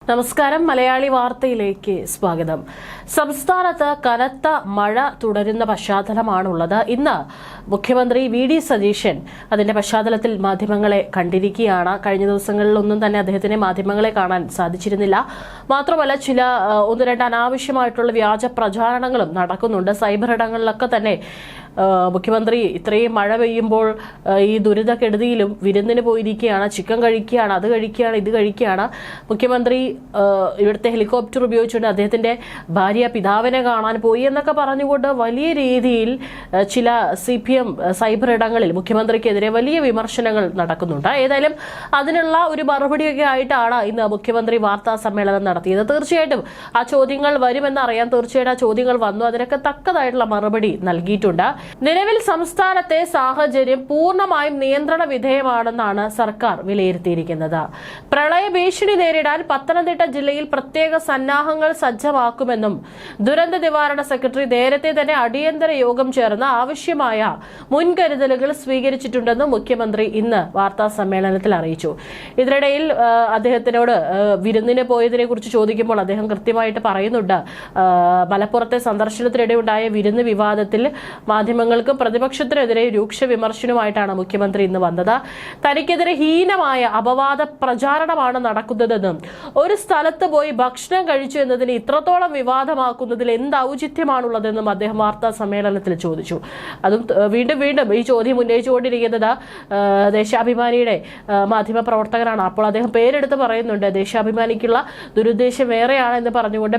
നമസ്കാരം. മലയാളി വാർത്തയിലേക്ക് സ്വാഗതം. സംസ്ഥാനത്ത് കനത്ത മഴ തുടരുന്ന പശ്ചാത്തലമാണുള്ളത്. ഇന്ന് മുഖ്യമന്ത്രി വി.ഡി. സതീശൻ അതിന്റെ പശ്ചാത്തലത്തിൽ മാധ്യമങ്ങളെ കണ്ടിരിക്കുകയാണ്. കഴിഞ്ഞ ദിവസങ്ങളിലൊന്നും തന്നെ അദ്ദേഹത്തിന് മാധ്യമങ്ങളെ കാണാൻ സാധിച്ചിരുന്നില്ല. മാത്രമല്ല ഒന്ന് രണ്ട് അനാവശ്യമായിട്ടുള്ള വ്യാജ പ്രചാരണങ്ങളും നടക്കുന്നുണ്ട്. സൈബർ ഇടങ്ങളിലൊക്കെ തന്നെ മുഖ്യമന്ത്രി ഇത്രയും മഴ പെയ്യുമ്പോൾ ഈ ദുരിതക്കെടുതിയിലും വിരുന്നിന് പോയിരിക്കുകയാണ്, ചിക്കൻ കഴിക്കുകയാണ്, അത് കഴിക്കുകയാണ്, ഇത് കഴിക്കുകയാണ്. മുഖ്യമന്ത്രി ഇവിടുത്തെ ഹെലികോപ്റ്റർ ഉപയോഗിച്ചുകൊണ്ട് അദ്ദേഹത്തിന്റെ ഭാര്യ പിതാവിനെ കാണാൻ പോയി എന്നൊക്കെ പറഞ്ഞുകൊണ്ട് വലിയ രീതിയിൽ ചില CPM സൈബർ ഇടങ്ങളിൽ മുഖ്യമന്ത്രിക്കെതിരെ വലിയ വിമർശനങ്ങൾ നടക്കുന്നുണ്ട്. ഏതായാലും അതിനുള്ള ഒരു മറുപടിയൊക്കെ ആയിട്ടാണ് ഇന്ന് മുഖ്യമന്ത്രി വാർത്താ സമ്മേളനം നടത്തിയത്. തീർച്ചയായിട്ടും ആ ചോദ്യങ്ങൾ വരുമെന്നറിയാം. തീർച്ചയായിട്ടും ആ ചോദ്യങ്ങൾ വന്നു. അതിനൊക്കെ തക്കതായിട്ടുള്ള മറുപടി നൽകിയിട്ടുണ്ട്. നിലവിൽ സംസ്ഥാനത്തെ സാഹചര്യം പൂർണ്ണമായും നിയന്ത്രണ വിധേയമാണെന്നാണ് സർക്കാർ വിലയിരുത്തിയിരിക്കുന്നത്. പ്രളയ ഭീഷണി നേരിടാൻ പത്തനംതിട്ട ജില്ലയിൽ പ്രത്യേക സന്നാഹങ്ങൾ സജ്ജമാക്കുമെന്നും ദുരന്ത നിവാരണ സെക്രട്ടറി നേരത്തെ തന്നെ അടിയന്തര യോഗം ചേർന്ന് ആവശ്യമായ മുൻകരുതലുകൾ സ്വീകരിച്ചിട്ടുണ്ടെന്നും മുഖ്യമന്ത്രി ഇന്ന് വാർത്താ സമ്മേളനത്തിൽ അറിയിച്ചു. ഇതിനിടയിൽ അദ്ദേഹത്തിനോട് വിരുന്നിന് പോയതിനെ കുറിച്ച് ചോദിക്കുമ്പോൾ അദ്ദേഹം കൃത്യമായിട്ട് പറയുന്നുണ്ട്, മലപ്പുറത്തെ സന്ദർശനത്തിനിടെ ഉണ്ടായ വിരുന്ന് വിവാദത്തിൽ മാധ്യമങ്ങൾക്കും പ്രതിപക്ഷത്തിനെതിരെ രൂക്ഷ വിമർശനവുമായിട്ടാണ് മുഖ്യമന്ത്രി ഇന്ന് വന്നത്. തനിക്കെതിരെ ഹീനമായ അപവാദ പ്രചാരണമാണ് നടക്കുന്നതെന്നും ഒരു സ്ഥലത്ത് പോയി ഭക്ഷണം കഴിച്ചു എന്നതിന് ഇത്രത്തോളം വിവാദമാക്കുന്നതിൽ എന്ത് ഔചിത്യമാണുള്ളതെന്നും അദ്ദേഹം വാർത്താ സമ്മേളനത്തിൽ ചോദിച്ചു. അതും വീണ്ടും ഈ ചോദ്യം ഉന്നയിച്ചുകൊണ്ടിരിക്കുന്നത് ദേശാഭിമാനിയുടെ മാധ്യമ പ്രവർത്തകരാണ്. അപ്പോൾ അദ്ദേഹം പേരെടുത്ത് പറയുന്നുണ്ട്, ദേശാഭിമാനിക്കുള്ള ദുരുദ്ദേശം വേറെയാണെന്ന് പറഞ്ഞുകൊണ്ട്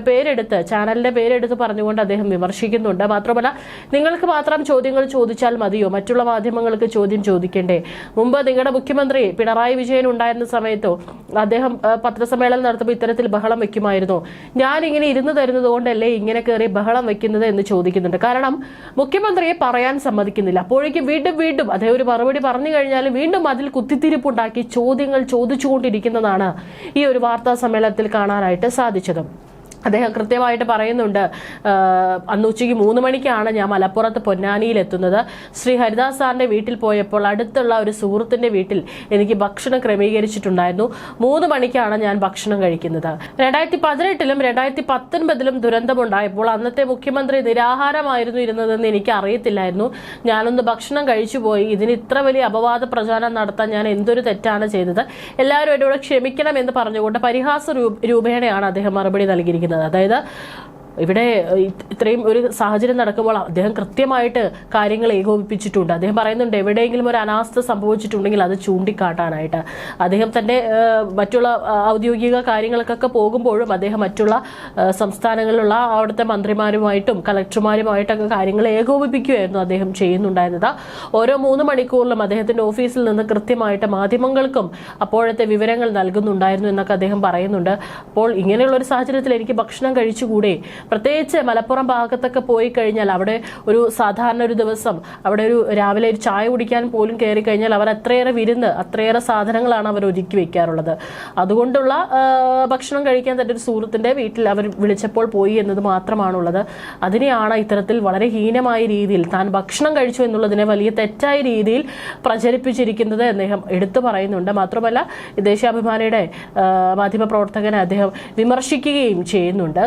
ചാനലിന്റെ പേരെടുത്ത് പറഞ്ഞുകൊണ്ട് അദ്ദേഹം വിമർശിക്കുന്നുണ്ട്. മാത്രമല്ല, നിങ്ങൾക്ക് മാത്രം ചോദ്യങ്ങൾ ചോദിച്ചാൽ മതിയോ, മറ്റുള്ള മാധ്യമങ്ങൾക്ക് ചോദ്യം ചോദിക്കണ്ടേ? മുമ്പ് നിങ്ങളുടെ മുഖ്യമന്ത്രി പിണറായി വിജയൻ ഉണ്ടായിരുന്ന സമയത്തോ അദ്ദേഹം പത്രസമ്മേളനം നടത്തുമ്പോൾ ഇത്തരത്തിൽ ബഹളം വെക്കുമായിരുന്നു. ഞാൻ ഇങ്ങനെ ഇരുന്ന് തരുന്നത് കൊണ്ടല്ലേ ഇങ്ങനെ കയറി ബഹളം വെക്കുന്നത് എന്ന് ചോദിക്കുന്നുണ്ട്. കാരണം മുഖ്യമന്ത്രിയെ പറയാൻ സമ്മതിക്കുന്നില്ല. അപ്പോഴേക്കും വീണ്ടും അദ്ദേഹം ഒരു മറുപടി പറഞ്ഞു കഴിഞ്ഞാലും വീണ്ടും അതിൽ കുത്തിത്തിരിപ്പുണ്ടാക്കി ചോദ്യങ്ങൾ ചോദിച്ചുകൊണ്ടിരിക്കുന്നതാണ് ഈ ഒരു വാർത്താ സമ്മേളനത്തിൽ കാണാനായിട്ട് സാധിച്ചത്. അദ്ദേഹം കൃത്യമായിട്ട് പറയുന്നുണ്ട്, അന്ന് ഉച്ചയ്ക്ക് 3 മണിക്കാണ് ഞാൻ മലപ്പുറത്ത് പൊന്നാനിയിൽ എത്തുന്നത്. ശ്രീ ഹരിദാസ് സാറിന്റെ വീട്ടിൽ പോയപ്പോൾ അടുത്തുള്ള ഒരു സുഹൃത്തിന്റെ വീട്ടിൽ എനിക്ക് ഭക്ഷണം ക്രമീകരിച്ചിട്ടുണ്ടായിരുന്നു. 3 മണിക്കാണ് ഞാൻ ഭക്ഷണം കഴിക്കുന്നത്. 2018-ലും 2019-ലും ദുരന്തമുണ്ടായപ്പോൾ അന്നത്തെ മുഖ്യമന്ത്രി നിരാഹാരമായിരുന്നു ഇരുന്നതെന്ന് എനിക്ക് അറിയത്തില്ലായിരുന്നു. ഞാനൊന്ന് ഭക്ഷണം കഴിച്ചുപോയി. ഇതിന് ഇത്ര വലിയ അപവാദ പ്രചാരണം നടത്താൻ ഞാൻ എന്തൊരു തെറ്റാണ് ചെയ്തത്, എല്ലാവരും എന്നോട് ക്ഷമിക്കണം എന്ന് പറഞ്ഞുകൊണ്ട് പരിഹാസ രൂപേണയാണ് അദ്ദേഹം മറുപടി നൽകിയിരിക്കുന്നത്. അതായത് ഇവിടെ ഇത്രയും ഒരു സാഹചര്യം നടക്കുമ്പോൾ അദ്ദേഹം കൃത്യമായിട്ട് കാര്യങ്ങൾ ഏകോപിപ്പിച്ചിട്ടുണ്ട്. അദ്ദേഹം പറയുന്നുണ്ട്, എവിടെയെങ്കിലും ഒരു അനാസ്ഥ സംഭവിച്ചിട്ടുണ്ടെങ്കിൽ അത് ചൂണ്ടിക്കാട്ടാനായിട്ട്. അദ്ദേഹം തന്റെ മറ്റുള്ള ഔദ്യോഗിക കാര്യങ്ങൾക്കൊക്കെ പോകുമ്പോഴും അദ്ദേഹം മറ്റുള്ള സംസ്ഥാനങ്ങളിലുള്ള അവിടുത്തെ മന്ത്രിമാരുമായിട്ടും കളക്ടർമാരുമായിട്ടൊക്കെ കാര്യങ്ങൾ ഏകോപിപ്പിക്കുകയായിരുന്നു അദ്ദേഹം ചെയ്യുന്നുണ്ടായിരുന്നത്. ഓരോ 3 മണിക്കൂറിലും അദ്ദേഹത്തിന്റെ ഓഫീസിൽ നിന്ന് കൃത്യമായിട്ട് മാധ്യമങ്ങൾക്കും അപ്പോഴത്തെ വിവരങ്ങൾ നൽകുന്നുണ്ടായിരുന്നു എന്നൊക്കെ അദ്ദേഹം പറയുന്നുണ്ട്. അപ്പോൾ ഇങ്ങനെയുള്ള ഒരു സാഹചര്യത്തിൽ എനിക്ക് ഭക്ഷണം കഴിച്ചുകൂടെ? പ്രത്യേകിച്ച് മലപ്പുറം ഭാഗത്തൊക്കെ പോയി കഴിഞ്ഞാൽ അവിടെ ഒരു സാധാരണ ഒരു ദിവസം അവിടെ രാവിലെ ഒരു ചായ കുടിക്കാൻ പോലും കയറി കഴിഞ്ഞാൽ അവർ അത്രയേറെ സാധനങ്ങളാണ് അവർ ഒരുക്കി വെക്കാറുള്ളത്. അതുകൊണ്ടുള്ള ഭക്ഷണം കഴിക്കാൻ തന്റെ ഒരു സുഹൃത്തിന്റെ വീട്ടിൽ അവർ വിളിച്ചപ്പോൾ പോയി എന്നത് മാത്രമാണുള്ളത്. അതിനെയാണ് ഇത്തരത്തിൽ വളരെ ഹീനമായ രീതിയിൽ താൻ ഭക്ഷണം കഴിച്ചു എന്നുള്ളതിനെ വലിയ തെറ്റായ രീതിയിൽ പ്രചരിപ്പിച്ചിരിക്കുന്നത് അദ്ദേഹം എടുത്തു പറയുന്നുണ്ട്. മാത്രമല്ല, ദേശാഭിമാനിയുടെ മാധ്യമപ്രവർത്തകനെ അദ്ദേഹം വിമർശിക്കുകയും ചെയ്യുന്നുണ്ട്.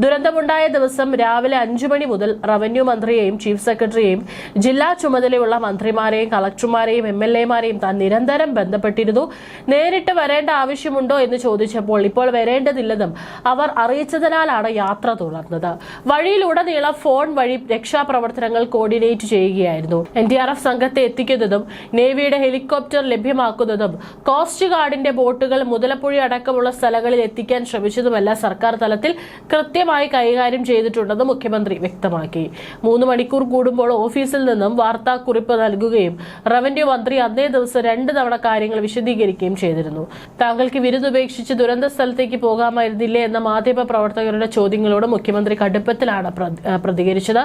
ദുരന്തമുണ്ടായ ദിവസം രാവിലെ 5 മണി മുതൽ റവന്യൂ മന്ത്രിയെയും ചീഫ് സെക്രട്ടറിയെയും ജില്ലാ ചുമതലയുള്ള മന്ത്രിമാരെയും കളക്ടർമാരെയും MLA-മാരെയും താൻ നിരന്തരം ബന്ധപ്പെട്ടിരുന്നു. നേരിട്ട് വരേണ്ട ആവശ്യമുണ്ടോ എന്ന് ചോദിച്ചപ്പോൾ ഇപ്പോൾ വരേണ്ടതില്ലെന്നും അവർ അറിയിച്ചതിനാലാണ് യാത്ര തുടർന്നത്. വഴിയിലുടനീളം ഫോൺ വഴി രക്ഷാപ്രവർത്തനങ്ങൾ കോർഡിനേറ്റ് ചെയ്യുകയായിരുന്നു. NDRF സംഘത്തെ എത്തിക്കുന്നതും നേവിയുടെ ഹെലികോപ്റ്റർ ലഭ്യമാക്കുന്നതും കോസ്റ്റ് ഗാർഡിന്റെ ബോട്ടുകൾ മുതലപ്പുഴ അടക്കമുള്ള സ്ഥലങ്ങളിൽ എത്തിക്കാൻ ശ്രമിച്ചതുമെല്ലാം സർക്കാർ തലത്തിൽ കൃത്യമായി കൈകാര്യം ചെയ്തിട്ടുണ്ടെന്ന് മുഖ്യമന്ത്രി വ്യക്തമാക്കി. 3 മണിക്കൂർ കൂടുമ്പോൾ ഓഫീസിൽ നിന്നും വാർത്താക്കുറിപ്പ് നൽകുകയും റവന്യൂ മന്ത്രി അന്നേ ദിവസം 2 തവണ കാര്യങ്ങൾ വിശദീകരിക്കുകയും ചെയ്തിരുന്നു. താങ്കൾക്ക് വിരുന്നുപേക്ഷിച്ച് ദുരന്ത സ്ഥലത്തേക്ക് പോകാമായിരുന്നില്ലേ എന്ന മാധ്യമ പ്രവർത്തകരുടെ ചോദ്യങ്ങളോട് മുഖ്യമന്ത്രി കടുപ്പത്തിലാണ് പ്രതികരിച്ചത്.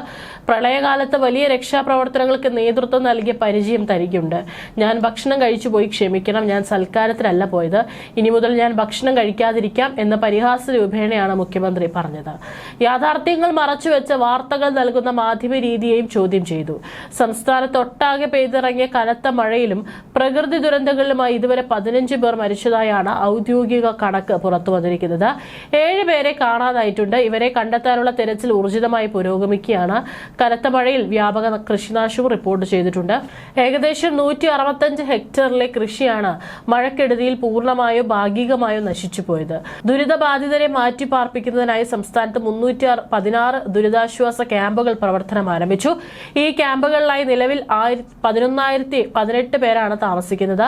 പ്രളയകാലത്ത് വലിയ രക്ഷാപ്രവർത്തനങ്ങൾക്ക് നേതൃത്വം നൽകിയ പരിചയം തനിക്കുണ്ട്. ഞാൻ ഭക്ഷണം കഴിച്ചുപോയി, ക്ഷമിക്കണം, ഞാൻ സൽക്കാരത്തിലല്ല പോയത്. ഇനി മുതൽ ഞാൻ ഭക്ഷണം കഴിക്കാതിരിക്കാം എന്ന പരിഹാസ രൂപേണയാണ് മുഖ്യമന്ത്രി പറഞ്ഞത്. യാഥാർത്ഥ്യങ്ങൾ മറച്ചുവെച്ച വാർത്തകൾ നൽകുന്ന മാധ്യമ രീതിയെയും ചോദ്യം ചെയ്തു. സംസ്ഥാനത്തൊട്ടാകെ പെയ്തിറങ്ങിയ കനത്ത മഴയിലും പ്രകൃതി ദുരന്തങ്ങളിലുമായി ഇതുവരെ 15 പേർ മരിച്ചതായാണ് ഔദ്യോഗിക കണക്ക് പുറത്തു വന്നിരിക്കുന്നത്. 7 പേരെ കാണാതായിട്ടുണ്ട്. ഇവരെ കണ്ടെത്താനുള്ള തെരച്ചിൽ ഊർജിതമായി പുരോഗമിക്കുകയാണ്. കനത്ത മഴയിൽ വ്യാപക കൃഷിനാശവും റിപ്പോർട്ട് ചെയ്തിട്ടുണ്ട്. ഏകദേശം 165 ഹെക്ടറിലെ കൃഷിയാണ് മഴക്കെടുതിയിൽ പൂർണ്ണമായോ ഭാഗികമായോ നശിച്ചുപോയത്. ദുരിതബാധിതരെ മാറ്റിപ്പാർപ്പിക്കുന്നതിനായി സംസ്ഥാനത്ത് 316 ദുരിതാശ്വാസ ക്യാമ്പുകൾ പ്രവർത്തനം ആരംഭിച്ചു. ഈ ക്യാമ്പുകളിലായി നിലവിൽ 11,018 പേരാണ് താമസിക്കുന്നത്.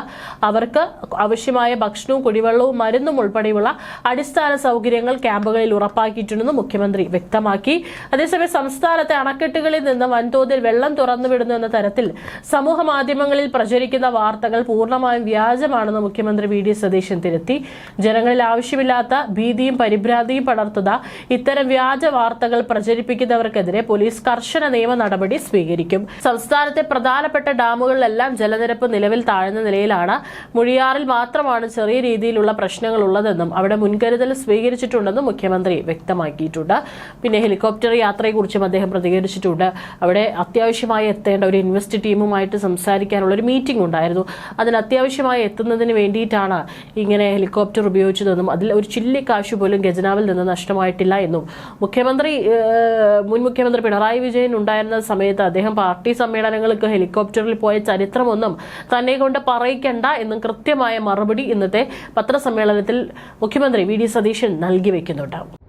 അവർക്ക് ആവശ്യമായ ഭക്ഷണവും കുടിവെള്ളവും മരുന്നും ഉൾപ്പെടെയുള്ള അടിസ്ഥാന സൗകര്യങ്ങൾ ക്യാമ്പുകളിൽ ഉറപ്പാക്കിയിട്ടുണ്ടെന്ന് മുഖ്യമന്ത്രി വ്യക്തമാക്കി. അതേസമയം സംസ്ഥാനത്തെ അണക്കെട്ടുകളിൽ നിന്ന് വൻതോതിൽ വെള്ളം തുറന്നുവിടുന്നു എന്ന തരത്തിൽ സമൂഹ മാധ്യമങ്ങളിൽ പ്രചരിക്കുന്ന വാർത്തകൾ പൂർണ്ണമായും വ്യാജമാണെന്ന് മുഖ്യമന്ത്രി വി ഡി സതീശൻ തിരുത്തി. ജനങ്ങളിൽ ആവശ്യമില്ലാത്ത ഭീതിയും പരിഭ്രാന്തിയും പടർത്തുന്ന ഇത്തരം വ്യാജ വാർത്തകൾ പ്രചരിപ്പിക്കുന്നവർക്കെതിരെ പോലീസ് കർശന നിയമ നടപടി സ്വീകരിക്കും. സംസ്ഥാനത്തെ പ്രധാനപ്പെട്ട ഡാമുകളിലെല്ലാം ജലനിരപ്പ് നിലവിൽ താഴ്ന്ന നിലയിലാണ്. മുഴിയാറിൽ മാത്രമാണ് ചെറിയ രീതിയിലുള്ള പ്രശ്നങ്ങൾ ഉള്ളതെന്നും അവിടെ മുൻകരുതൽ സ്വീകരിച്ചിട്ടുണ്ടെന്നും മുഖ്യമന്ത്രി വ്യക്തമാക്കിയിട്ടുണ്ട്. പിന്നെ ഹെലികോപ്റ്റർ യാത്രയെക്കുറിച്ചും അദ്ദേഹം പ്രതികരിച്ചിട്ടുണ്ട്. അവിടെ അത്യാവശ്യമായി എത്തേണ്ട ഒരു ഇൻവെസ്റ്റ് ടീമുമായിട്ട് സംസാരിക്കാനുള്ള ഒരു മീറ്റിംഗ് ഉണ്ടായിരുന്നു. അതിന് അത്യാവശ്യമായി എത്തുന്നതിന് വേണ്ടിയിട്ടാണ് ഇങ്ങനെ ഹെലികോപ്റ്റർ ഉപയോഗിച്ചതെന്നും അതിൽ ഒരു ചില്ലി കാശ് പോലും ഖജനാവിൽ നിന്ന് നഷ്ടമായിട്ടില്ല എന്നും മുൻ മുഖ്യമന്ത്രി പിണറായി വിജയൻ ഉണ്ടായിരുന്ന സമയത്ത് അദ്ദേഹം പാർട്ടി സമ്മേളനങ്ങൾക്ക് ഹെലികോപ്റ്ററിൽ പോയ ചരിത്രമൊന്നും തന്നെ കൊണ്ട് പറയിക്കണ്ട എന്നും കൃത്യമായ മറുപടി ഇന്നത്തെ പത്രസമ്മേളനത്തിൽ മുഖ്യമന്ത്രി വി ഡി സതീശൻ നൽകി വെക്കുന്നുണ്ട്.